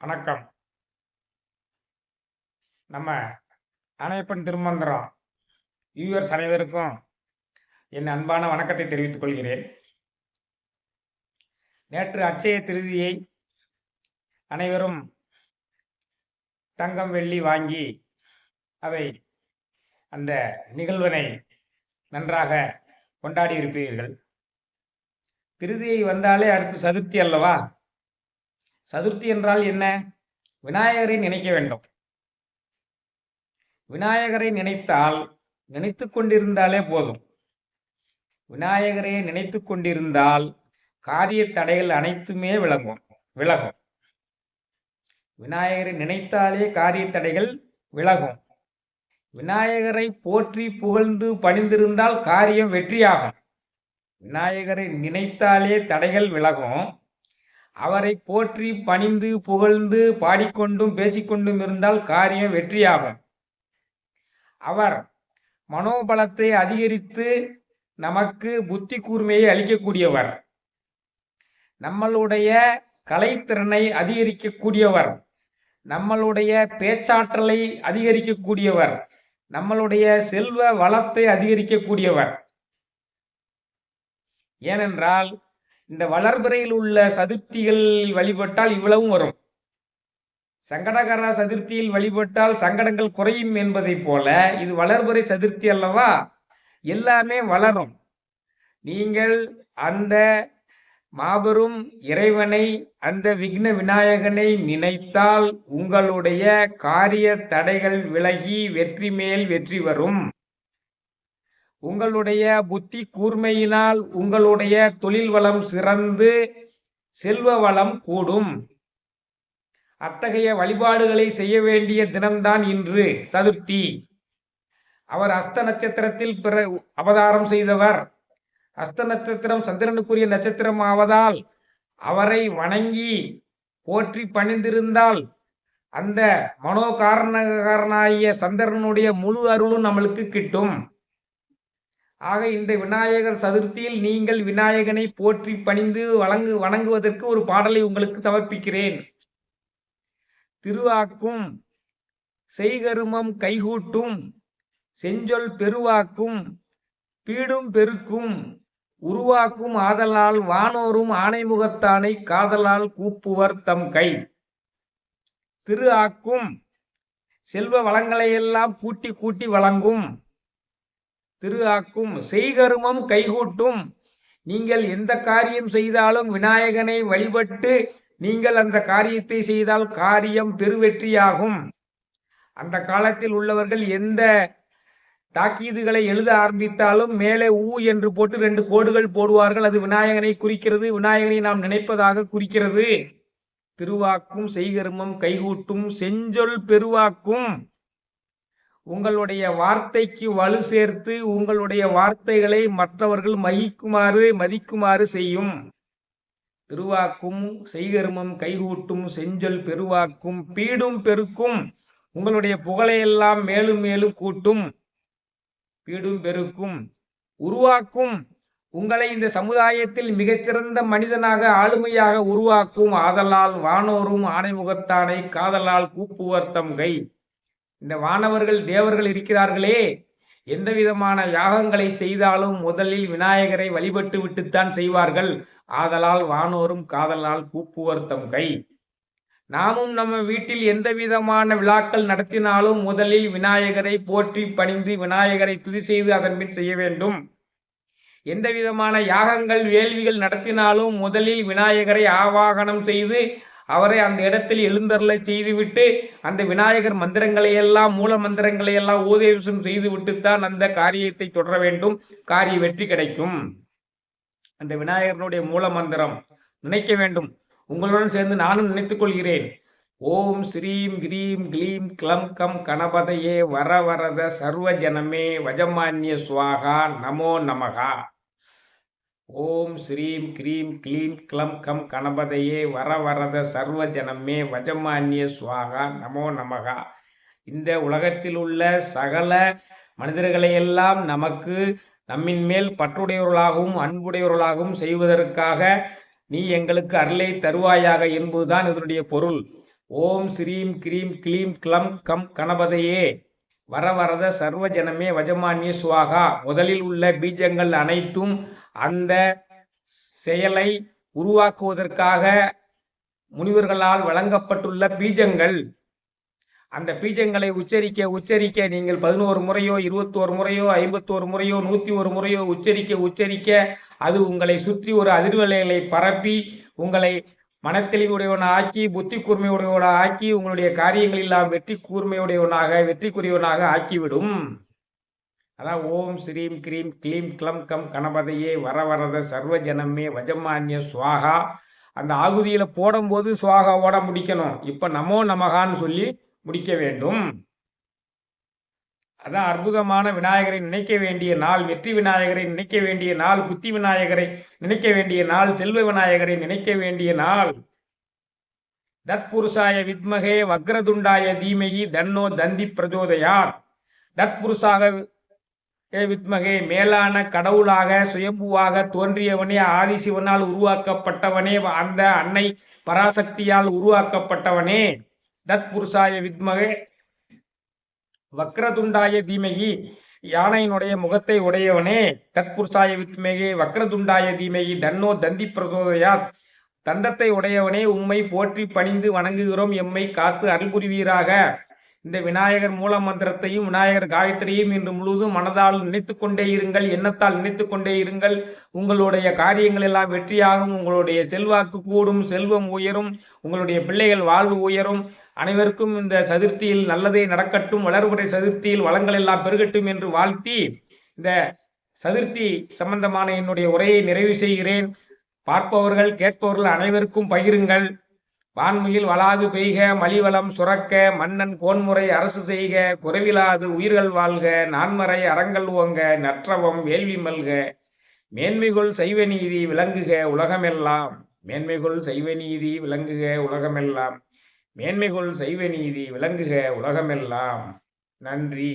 வணக்கம். நம்ம அணையப்பன் திருமந்திரம் வியூவர்ஸ் அனைவருக்கும் என் அன்பான வணக்கத்தை தெரிவித்துக் கொள்கிறேன். நேற்று அட்சய திருதியை அனைவரும் தங்கம் வெள்ளி வாங்கி அதை அந்த நிகழ்வினை நன்றாக கொண்டாடி இருப்பீர்கள். திருதியை வந்தாலே அடுத்து சதுர்த்தி அல்லவா? சதுர்த்தி என்றால் என்ன? விநாயகரை நினைக்க வேண்டும். விநாயகரை நினைத்தால் நினைத்து கொண்டிருந்தாலே போதும். விநாயகரை நினைத்து கொண்டிருந்தால் காரிய தடைகள் அனைத்துமே விலகும். விநாயகரை நினைத்தாலே காரிய தடைகள் விலகும். விநாயகரை போற்றி புகழ்ந்து பணிந்திருந்தால் காரியம் வெற்றியாகும். விநாயகரை நினைத்தாலே தடைகள் விலகும். அவரை போற்றி பணிந்து புகழ்ந்து பாடிக்கொண்டும் பேசிக்கொண்டும் இருந்தால் காரியம் வெற்றியாகும். அவர் மனோபலத்தை அதிகரித்து நமக்கு புத்தி கூர்மையை அளிக்கக்கூடியவர். நம்மளுடைய கலைத்திறனை அதிகரிக்கக்கூடியவர். நம்மளுடைய பேச்சாற்றலை அதிகரிக்கக்கூடியவர். நம்மளுடைய செல்வ வளத்தை அதிகரிக்கக்கூடியவர். ஏனென்றால் இந்த வளர்பிறையில் உள்ள சதுர்த்திகள் வழிபட்டால் இவ்வளவும் வரும். சங்கடகர சதுர்த்தியில் வழிபட்டால் சங்கடங்கள் குறையும் என்பதை போல இது வளர்பிறை சதுர்த்தி அல்லவா? எல்லாமே வளரும். நீங்கள் அந்த மாபெரும் இறைவனை, அந்த விக்ன விநாயகனை நினைத்தால் உங்களுடைய காரிய தடைகள் விலகி வெற்றி மேல் வெற்றி வரும். உங்களுடைய புத்தி கூர்மையினால் உங்களுடைய தொழில் வளம் சிறந்து செல்வ வளம் கூடும். அத்தகைய வழிபாடுகளை செய்ய வேண்டிய தினம்தான் இன்று சதுர்த்தி. அவர் அஸ்த நட்சத்திரத்தில் அவதாரம் செய்தவர். அஸ்த நட்சத்திரம் சந்திரனுக்குரிய நட்சத்திரம் ஆவதால் அவரை போற்றி பணிந்திருந்தால் அந்த மனோகாரணகாரனாகிய சந்திரனுடைய முழு அருளும் நம்மளுக்கு கிட்டும். ஆக இந்த விநாயகர் சதுர்த்தியில் நீங்கள் விநாயகனை போற்றி பணிந்து வணங்குவதற்கு ஒரு பாடலை உங்களுக்கு சமர்ப்பிக்கிறேன். திருவாக்கும் செய்கருமம் கைகூட்டும் செஞ்சொல் பெருவாக்கும் பீடும் பெருக்கும் உருவாக்கும் ஆதலால் வானோரும் ஆணைமுகத்தானை காதலால் கூப்புவர் தம் கை. திரு ஆக்கும் செல்வ வளங்களையெல்லாம் கூட்டி கூட்டி வழங்கும். திரு ஆக்கும் செய்கருமம் கைகூட்டும். நீங்கள் எந்த காரியம் செய்தாலும் விநாயகனை வழிபட்டு நீங்கள் அந்த காரியத்தை செய்தால் காரியம் பெருவெற்றியாகும். அந்த காலத்தில் உள்ளவர்கள் எந்த தாக்கீதுகளை எழுத ஆரம்பித்தாலும் மேலே ஊ என்று போட்டு 2 கோடுகள் போடுவார்கள். அது விநாயகனை குறிக்கிறது. விநாயகனை நாம் நினைப்பதாக குறிக்கிறது. திருவாக்கும் செய்கருமம் கைகூட்டும் செஞ்சொல் பெருவாக்கும். உங்களுடைய வார்த்தைக்கு வலு சேர்த்து உங்களுடைய வார்த்தைகளை மற்றவர்கள் மதிக்குமாறு செய்யும். திருவாக்கும் செய்கருமம் கைகூட்டும் செஞ்சொல் பெருவாக்கும் பீடும் பெருக்கும். உங்களுடைய புகழையெல்லாம் மேலும் மேலும் கூட்டும். பீடும் பெருக்கும் உருவாக்கும். உங்களை இந்த சமுதாயத்தில் மிகச்சிறந்த மனிதனாக ஆளுமையாக உருவாக்கும். ஆதலால் வானோரும் ஆணைமுகத்தானை காதலால் கூப்புவர் தம் கை. இந்த வானவர்கள் தேவர்கள் இருக்கிறார்களே, எந்த விதமான யாகங்களை செய்தாலும் முதலில் விநாயகரை வழிபட்டு விட்டுத்தான் செய்வார்கள். ஆதலால் வானோரும் காதலால் கூப்புவர் தம் கை. நாமும் நம்ம வீட்டில் எந்த விதமான விழாக்கள் நடத்தினாலும் முதலில் விநாயகரை போற்றி பணிந்து விநாயகரை துதி செய்து அதன் பின் செய்ய வேண்டும். எந்த விதமான யாகங்கள் வேள்விகள் நடத்தினாலும் முதலில் விநாயகரை ஆவாகனம் செய்து அவரை அந்த இடத்தில் எழுந்தருளை செய்துவிட்டு அந்த விநாயகர் மந்திரங்களை எல்லாம் மூல மந்திரங்களை எல்லாம் உபதேசம் செய்து விட்டுத்தான் அந்த காரியத்தை தொடர வேண்டும். காரிய வெற்றி கிடைக்கும். அந்த விநாயகருடைய மூல மந்திரம் நினைக்க வேண்டும். உங்களுடன் சேர்ந்து நானும் நினைத்துக் கொள்கிறேன். ஓம் ஸ்ரீம் கிரீம் க்ளீம் க்ளம் கம் கணபதையே வரவரத சர்வஜனமே வஜமான்ய ஸ்வாகா நமோ நமகா. ஓம் ஸ்ரீம் கிரீம் க்ளீம் க்ளம் கம் கணபதையே வரவரத சர்வஜனமே வஜமான்ய ஸ்வாகா நமோ நமகா. இந்த உலகத்தில் உள்ள சகல மனிதர்களையெல்லாம் நம்மின் மேல் பற்றுடையவர்களாகவும் அன்புடையவர்களாகவும் செய்வதற்காக நீ எங்களுக்கு அருளை தருவாயாக என்பதுதான் இதனுடைய பொருள். ஓம் ஸ்ரீம் கிரீம் க்ளீம் க்ளம் கம் கணபதையே வரவரத சர்வ ஜனமே வஜமான்ய சுவாகா. முதலில் உள்ள பீஜங்கள் அனைத்தும் அந்த செயலை உருவாக்குவதற்காக முனிவர்களால் வழங்கப்பட்டுள்ள பீஜங்கள். அந்த பீஜங்களை உச்சரிக்க உச்சரிக்க நீங்கள் 11 முறையோ 21 முறையோ 51 முறையோ 101 முறையோ உச்சரிக்க உச்சரிக்க அது உங்களை சுற்றி ஒரு அதிர்வலைகளை பரப்பி உங்களை மனத்தெளிவுடையவனாக ஆக்கி புத்தி கூர்மையுடையவனாக ஆக்கி உங்களுடைய காரியங்கள் எல்லாம் வெற்றி கூர்மையுடையவனாக வெற்றிக்குரியவனாக ஆக்கிவிடும். அதான் ஓம் ஸ்ரீம் கிரீம் க்ளீம் க்ளம் கம் கணபதையே வரவரத சர்வ ஜனமே வஜமான்ய சுவாகா. அந்த ஆகுதியில போடும்போது சுவாகாவோட முடிக்கணும். இப்ப நமோ நமகான்னு சொல்லி முடிக்க வேண்டும். அதான் அற்புதமான விநாயகரை நினைக்க வேண்டிய நாள், வெற்றி விநாயகரை நினைக்க வேண்டிய நாள், புத்தி விநாயகரை நினைக்க வேண்டிய நாள், செல்வ விநாயகரை நினைக்க வேண்டிய நாள். தத்புருஷாய வித்மகே வக்ரதுண்டாய தீமகி தன்னோ தந்தி பிரஜோதயாத். தத்புருஷாக வித்மகே மேலான கடவுளாக சுயம்புவாக தோன்றியவனே, ஆதிசிவனால் உருவாக்கப்பட்டவனே, அந்த அன்னை பராசக்தியால் உருவாக்கப்பட்டவனே. தத்புருஷாய வித்மகே வக்ரதுண்டாய தீமகி யானையினுடைய முகத்தை உடையவனே. தத்புருஷாய வித்மகே வக்ரதுண்டாய தீமகி தன்னோ தந்தி பிரசோதயாத். தந்தத்தை உடையவனே, உம்மை போற்றி பணிந்து வணங்குகிறோம், எம்மை காத்து அருள் புரிவீராக. இந்த விநாயகர் மூல மந்திரத்தையும் விநாயகர் காயத்ரியும் இன்று முழுவதும் மனதால் நினைத்து கொண்டே இருங்கள், எண்ணத்தால் நினைத்து கொண்டே இருங்கள். உங்களுடைய காரியங்கள் எல்லாம் வெற்றியாகும், உங்களுடைய செல்வாக்கு கூடும், செல்வம் உயரும், உங்களுடைய பிள்ளைகள் வாழ்வு உயரும். அனைவருக்கும் இந்த சதுர்த்தியில் நல்லதே நடக்கட்டும், வளர்புரை சதுர்த்தியில் வளங்கள் எல்லாம் பெருகட்டும் என்று வாழ்த்தி இந்த சதுர்த்தி சம்பந்தமான என்னுடைய உரையை நிறைவு செய்கிறேன். பார்ப்பவர்கள் கேட்பவர்கள் அனைவருக்கும் பகிருங்கள். வான்மையில் வளாது பெய்க, மலிவளம் சுரக்க, மன்னன் கோன்முறை அரசு செய்க, குறைவிலாது உயிர்கள் வாழ்க, நான்மறை அறங்கள் ஓங்க, நற்றவம் வேள்வி மல்க, மேன்மைகொள் செய்வ நீதி விளங்குக உலகமெல்லாம். மேன்மைகொள் செய்வ நீதி விளங்குக உலகமெல்லாம். மேன்மைகொள் செய்வ நீதி விளங்குக உலகமெல்லாம். நன்றி.